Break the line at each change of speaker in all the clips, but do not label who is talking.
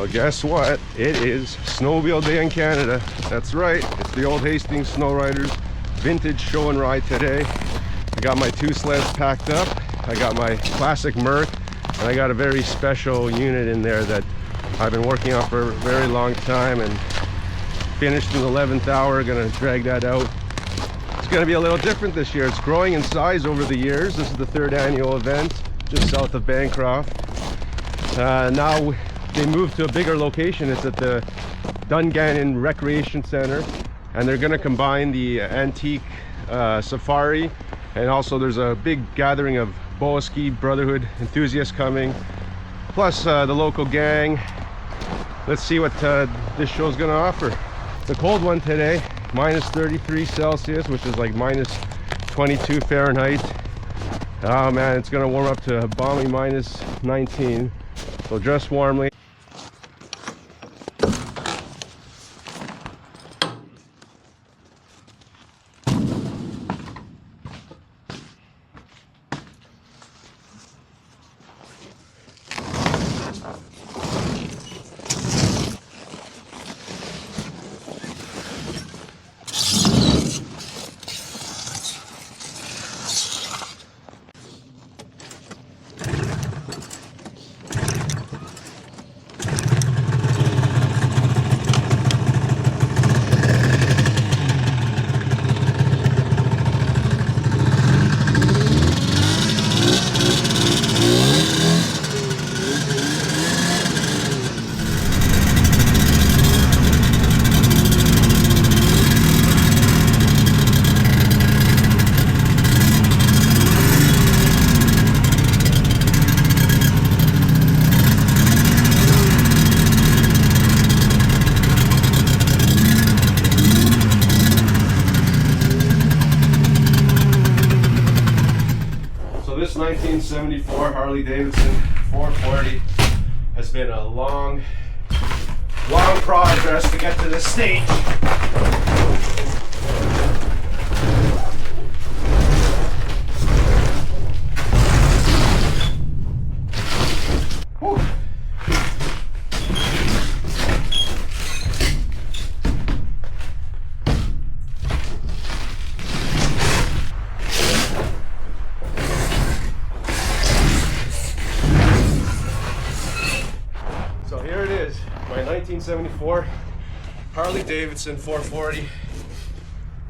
Well, guess what? It is Snowmobile Day in Canada. That's right, it's the Old Hastings Snow Riders vintage show and ride today. I got my 2 sleds packed up. I got my classic Merc, and I got a very special unit in there that I've been working on for a very long time and finished in the 11th hour. Gonna drag that out. It's gonna be a little different this year. It's growing in size over the years. This is the 3rd annual event just south of Bancroft. Now they moved to a bigger location. It's at the Dungannon Recreation Centre, and they're gonna combine the Antique Safari, and also there's a big gathering of Boa Ski Brotherhood enthusiasts coming, plus the local gang. Let's see what this show's gonna offer. The cold one today, minus 33 Celsius, which is like minus 22 Fahrenheit. Oh man, it's gonna warm up to a balmy minus 19. So dress warmly. This 1974 Harley-Davidson 440 has been a long progress to get to this stage. Whew. So here it is, my 1974 Harley-Davidson 440.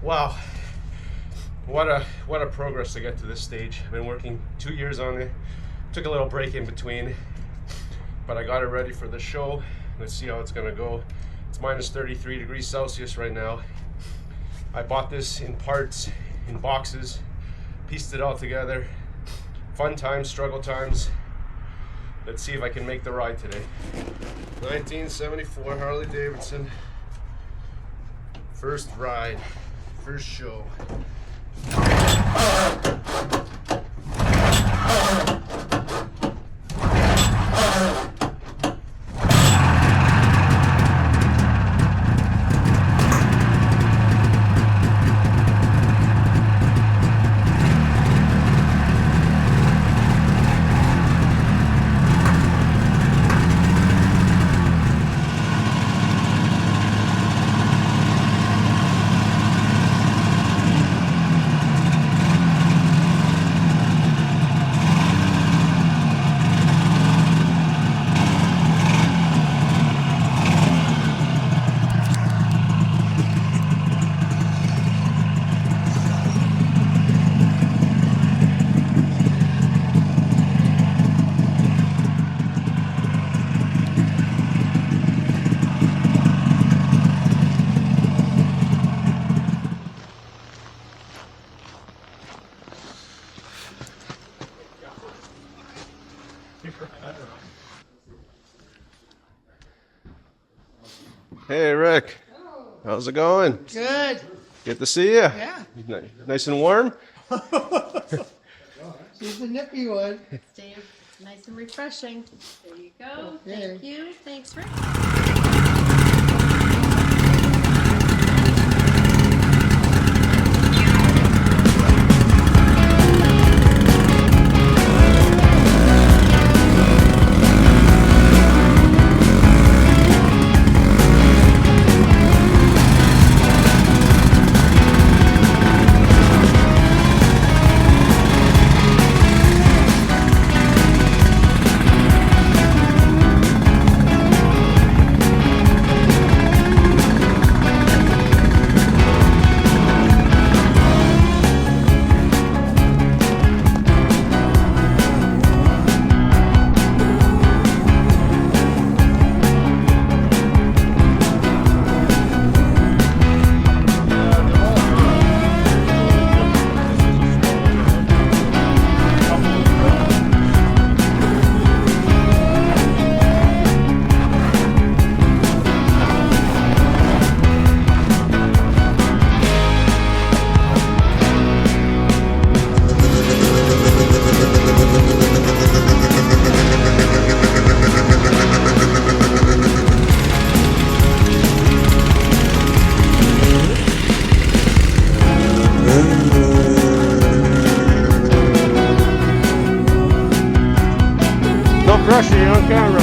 Wow, what a progress to get to this stage. I've been working 2 years on it. Took a little break in between, but I got it ready for the show. Let's see how it's gonna go. It's minus 33 degrees Celsius right now. I bought this in parts, in boxes, pieced it all together. Fun times, struggle times. Let's see if I can make the ride today. 1974 Harley-Davidson. First ride, first show. Hey Rick, how's it going?
Good.
Good to see you.
Yeah.
Nice and warm?
She's the nippy one.
Stay nice and refreshing. There you go.
Okay.
Thank you. Thanks, Rick.
crushing it on camera.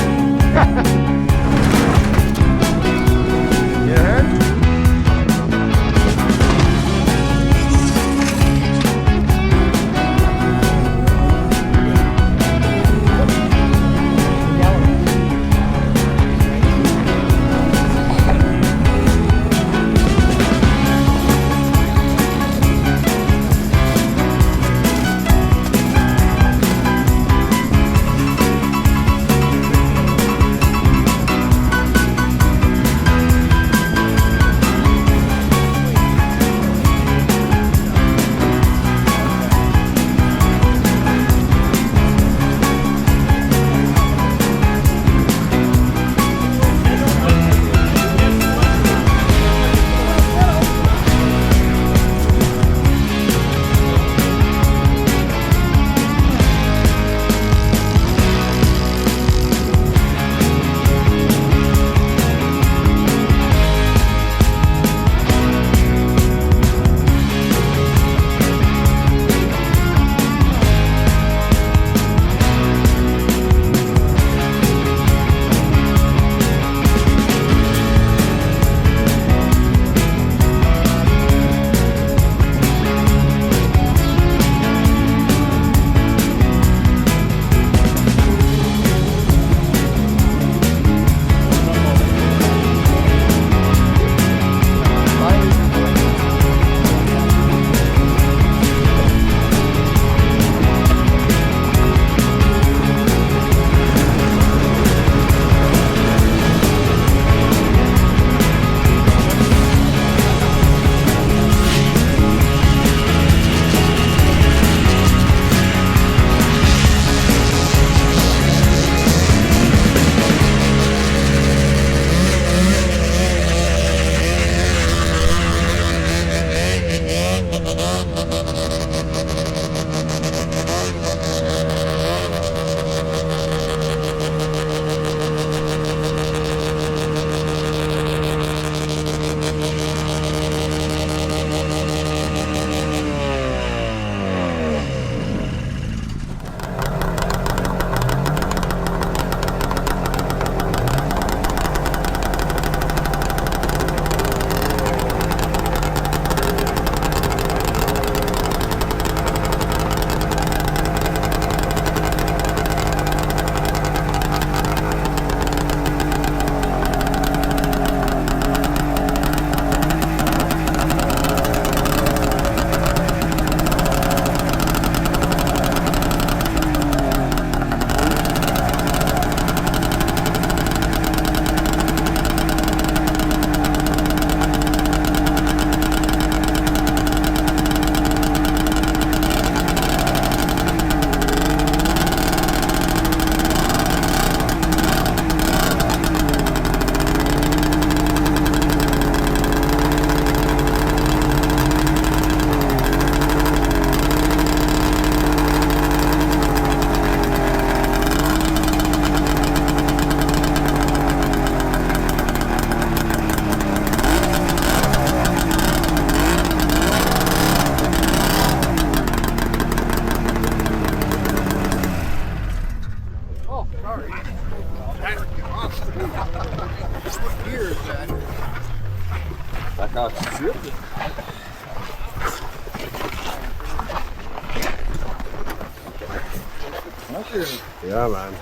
Yeah.
Ja, man.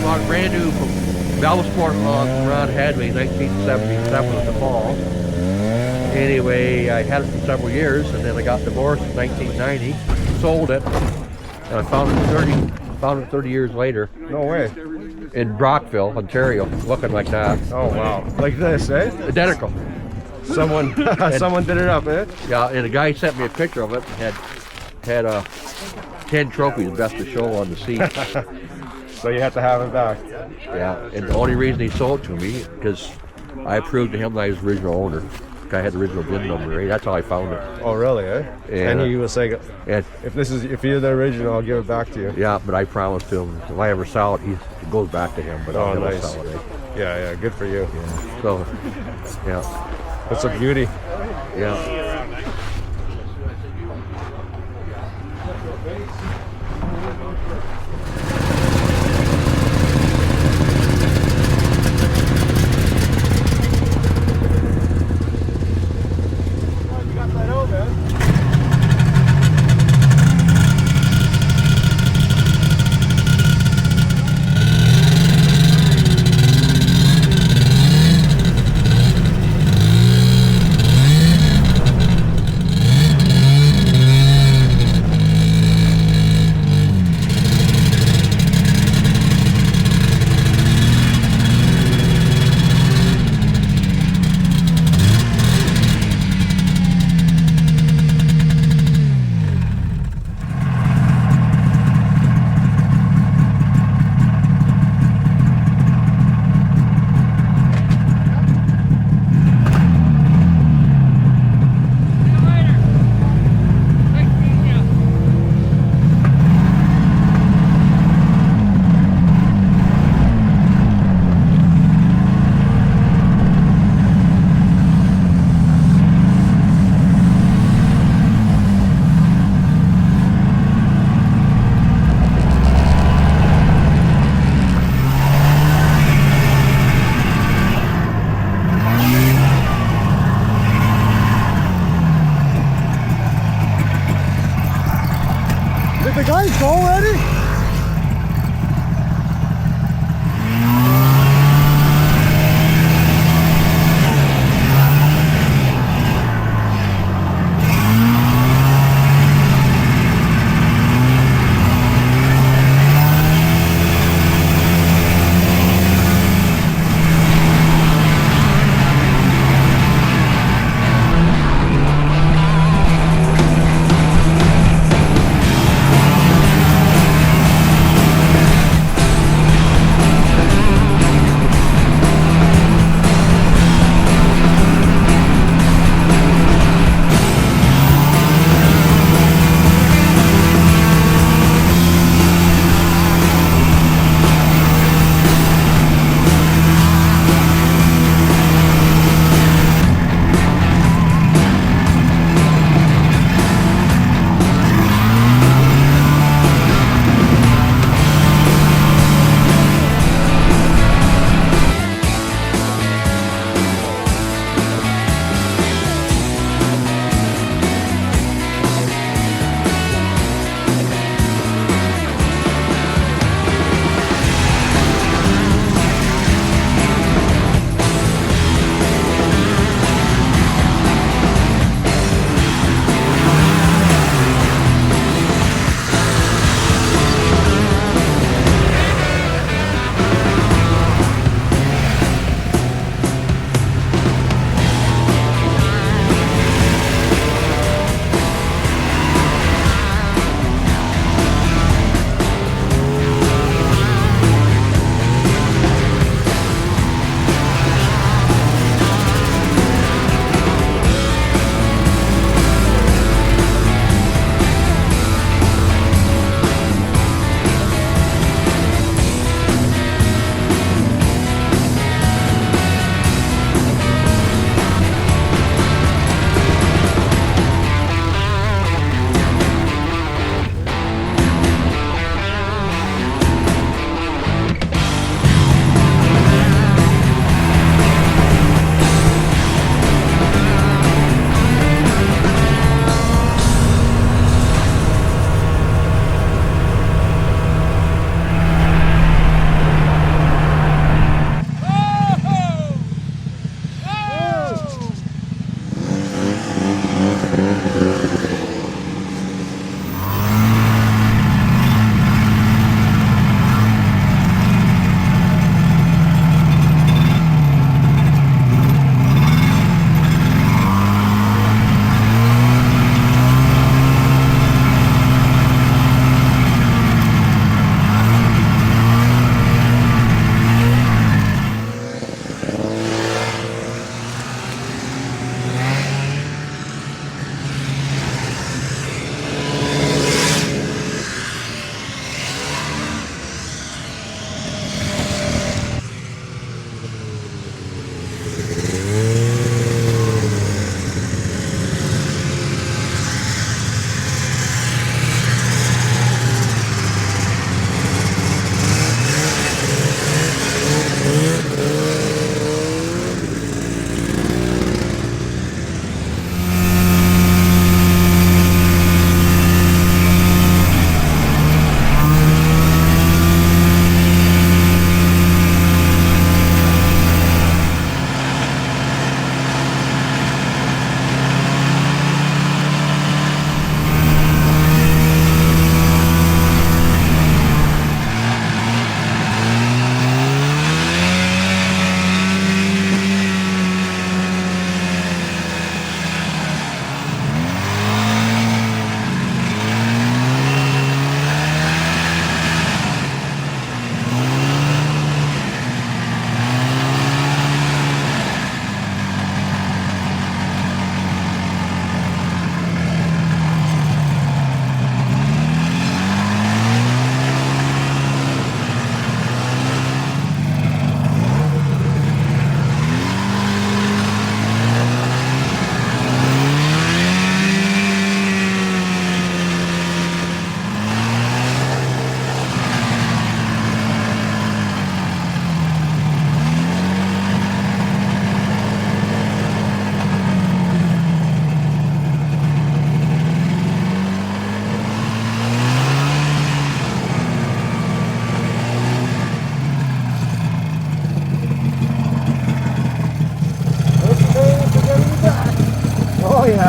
bought it brand new from Valsport on Ron Hadley in 1977 in the fall. Anyway, I had it for several years, and then I got divorced in 1990, sold it, and I found it 30 years later.
No way.
In Brockville, Ontario, looking like that.
Oh wow. Like this, eh?
Identical.
Someone someone did it up, eh?
Yeah, and the guy sent me a picture of it. Had 10 trophies, best of show on the seat.
So you had to have it back.
Yeah, and the only reason he sold it to me because I proved to him that I was the original owner. I had the original VIN number, right? That's how I found it.
Oh really, eh? And he was like,
and
if you're the original, I'll give it back to you.
Yeah, but I promised him if I ever sell it, it goes back to him. But I'll never sell it.
Yeah, good for you.
Yeah. So, yeah.
That's a beauty.
Yeah.
Did the guys go already?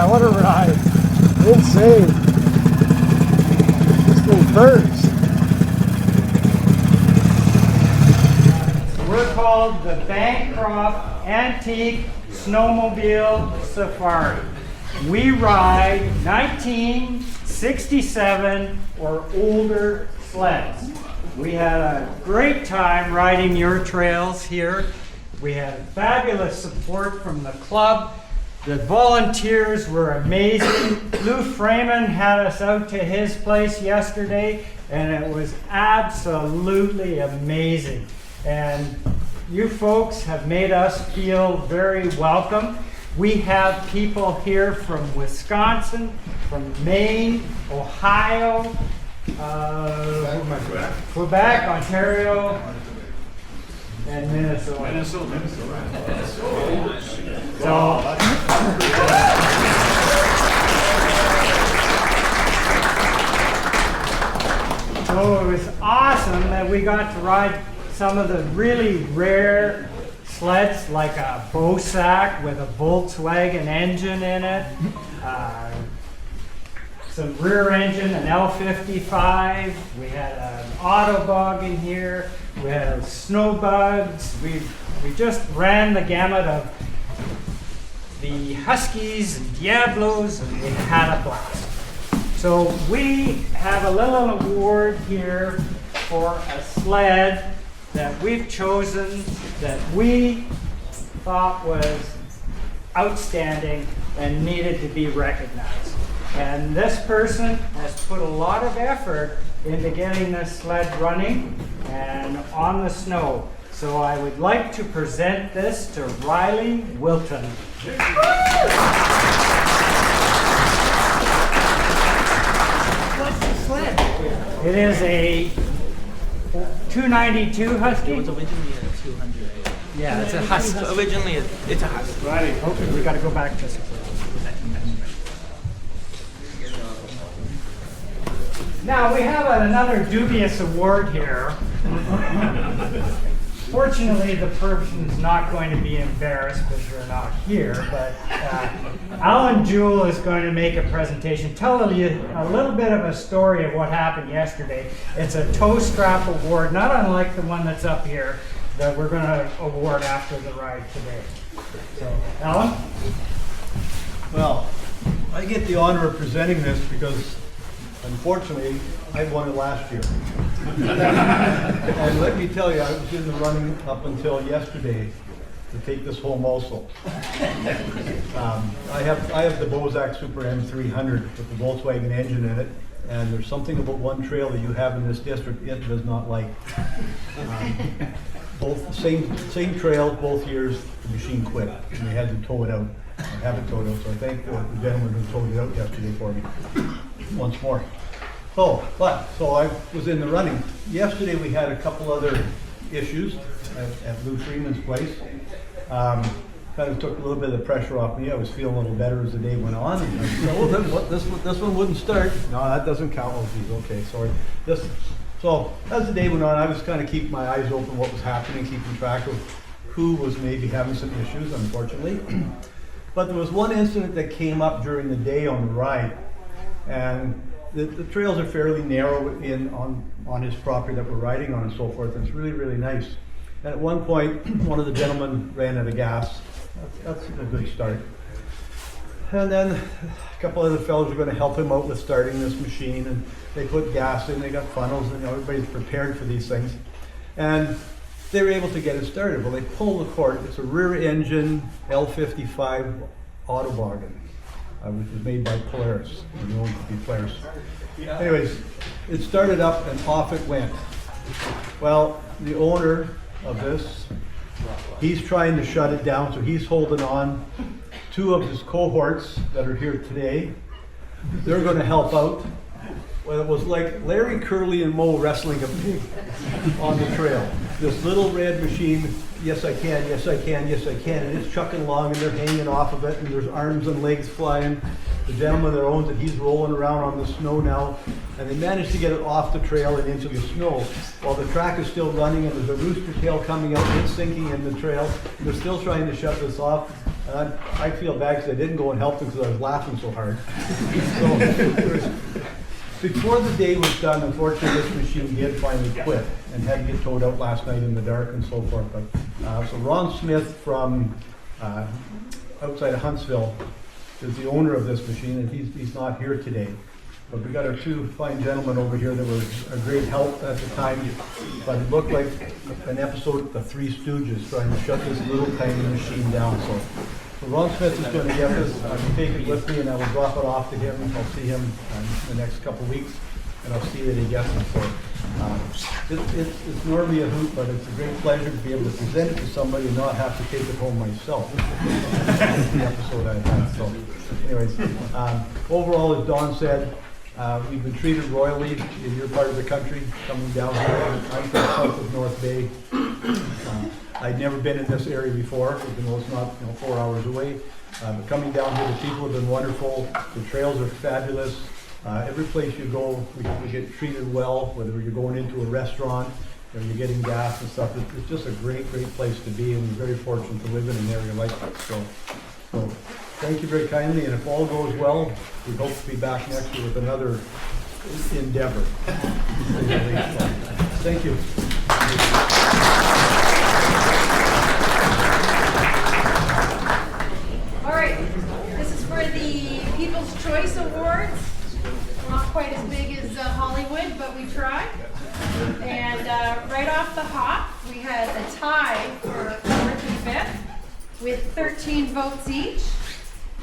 Yeah, what a ride. Insane. This thing burns.
We're called the Bancroft Antique Snowmobile Safari. We ride 1967 or older sleds. We had a great time riding your trails here. We had fabulous support from the club. The volunteers were amazing. Lou Freeman had us out to his place yesterday, and it was absolutely amazing. And you folks have made us feel very welcome. We have people here from Wisconsin, from Maine, Ohio, Quebec, Ontario, and Minnesota. So it was awesome that we got to ride some of the really rare sleds, like a Bosack with a Volkswagen engine in it, some rear engine, an L55. We had an Autobog in here. We had Snowbugs. We just ran the gamut of the Huskies and Diablos, and we had a blast. So we have a little award here for a sled that we've chosen that we thought was outstanding and needed to be recognized. And this person has put a lot of effort into getting this sled running and on the snow. So I would like to present this to Riley Wilton.
What's the sled?
It is a 292 Husky.
It was originally a 200.
Yeah, it's a Husky.
So originally, it's a Husky.
Okay, we got to go back just a second. Now we have another dubious award here. Fortunately, the person's not going to be embarrassed because they're not here, but Alan Jewell is going to make a presentation, tell you a little bit of a story of what happened yesterday. It's a toe strap award, not unlike the one that's up here, that we're going to award after the ride today. So, Alan?
Well, I get the honor of presenting this because, unfortunately, I won it last year. And let me tell you, I was in the running up until yesterday to take this home also. I have the Bozak Super M300 with the Volkswagen engine in it, and there's something about one trail that you have in this district it does not like. Both same trail, both years, the machine quit, and they had to tow it out. I have it towed out, so I thank the gentleman who towed it out yesterday for me once more. So I was in the running. Yesterday we had a couple other issues at Lou Freeman's place. Kind of took a little bit of the pressure off me. I was feeling a little better as the day went on. And I said, oh, this one wouldn't start. No, that doesn't count. Oh, geez, okay, sorry. So as the day went on, I was kind of keeping my eyes open what was happening, keeping track of who was maybe having some issues, unfortunately. But there was one incident that came up during the day on the ride, and the trails are fairly narrow on his property that we're riding on and so forth, and it's really, really nice. And at one point, one of the gentlemen ran out of gas. That's a good start. And then a couple other fellows are going to help him out with starting this machine, and they put gas in, they got funnels, and everybody's prepared for these things. And they were able to get it started. Well, they pulled the cord. It's a rear engine L55 Autobog, which was made by Polaris, known to be Polaris. Anyways, it started up and off it went. Well, the owner of this, he's trying to shut it down, so he's holding on. Two of his cohorts that are here today, they're going to help out. Well, it was like Larry, Curly, and Moe wrestling a pig on the trail. This little red machine, yes I can, yes I can, yes I can, and it's chucking along and they're hanging off of it and there's arms and legs flying. The gentleman that owns it, he's rolling around on the snow now, and they managed to get it off the trail and into the snow while the track is still running, and there's a rooster tail coming out, it's sinking in the trail. They're still trying to shut this off. I feel bad because I didn't go and help them because I was laughing so hard. So, before the day was done, unfortunately, this machine did finally quit and had to get towed out last night in the dark and so forth. But so Ron Smith from outside of Huntsville is the owner of this machine, and he's not here today. But we got our two fine gentlemen over here that were a great help at the time. But it looked like an episode of the Three Stooges trying to shut this little tiny machine down. So Ron Smith is going to get this. I can take it with me and I will drop it off to him. I'll see him in the next couple of weeks, and I'll see that he gets it. So it's normally a hoot, but it's a great pleasure to be able to present it to somebody and not have to take it home myself. That's the episode I had. So anyways, overall, as Don said, we've been treated royally in your part of the country, coming down here. I'm from south of North Bay. I'd never been in this area before, even though it's not 4 hours away. But coming down here, the people have been wonderful. The trails are fabulous. Every place you go, we get treated well, whether you're going into a restaurant or you're getting gas and stuff. It's just a great, great place to be, and we're very fortunate to live in an area like this. So thank you very kindly, and if all goes well, we hope to be back next year with another endeavor. Thank you.
All right, this is for the People's Choice Awards. Not quite as big as Hollywood, but we tried. And right off the hop, we had a tie for fourth and fifth with 13 votes each.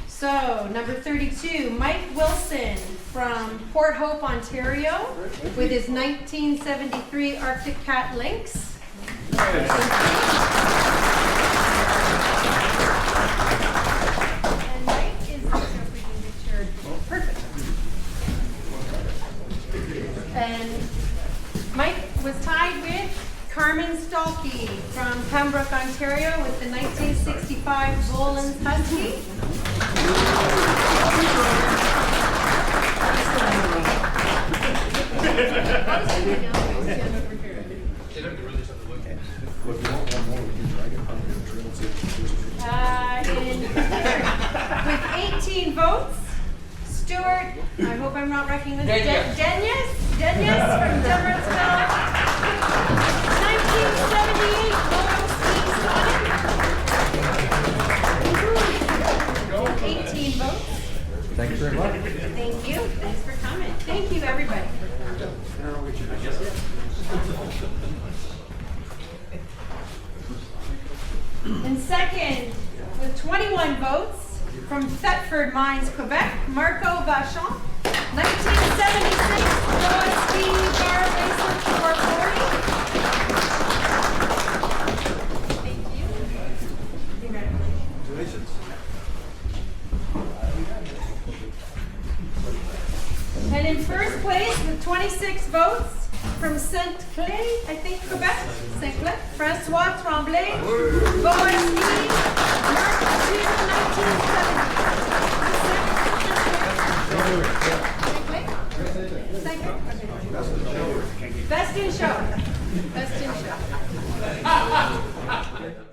So, number 32, Mike Wilson from Port Hope, Ontario, with his 1973 Arctic Cat Lynx. And Mike is, if we can get your, perfect. And Mike was tied with Carmen Stolke from Pembroke, Ontario, with the 1965 Boland's Husky. With 18 votes, Stuart, I hope I'm not wrecking this, Denyes from Dummersville, 1978 Old Hastings Snow Riders. 18 votes.
Thanks very much.
Thank you. Thanks for coming. Thank you, everybody. And second, with 21 votes, from Thetford Mines, Quebec, Marco Vachon, 1976 Broad Ski Bar Racer 440. Thank you. Congratulations. And in first place, with 26 votes, from Saint-Clair, I think, Quebec, Saint-Clair, François Tremblay, Boa Ski, Mark 2, 1970. Saint-Clair? Best in show. Best in show.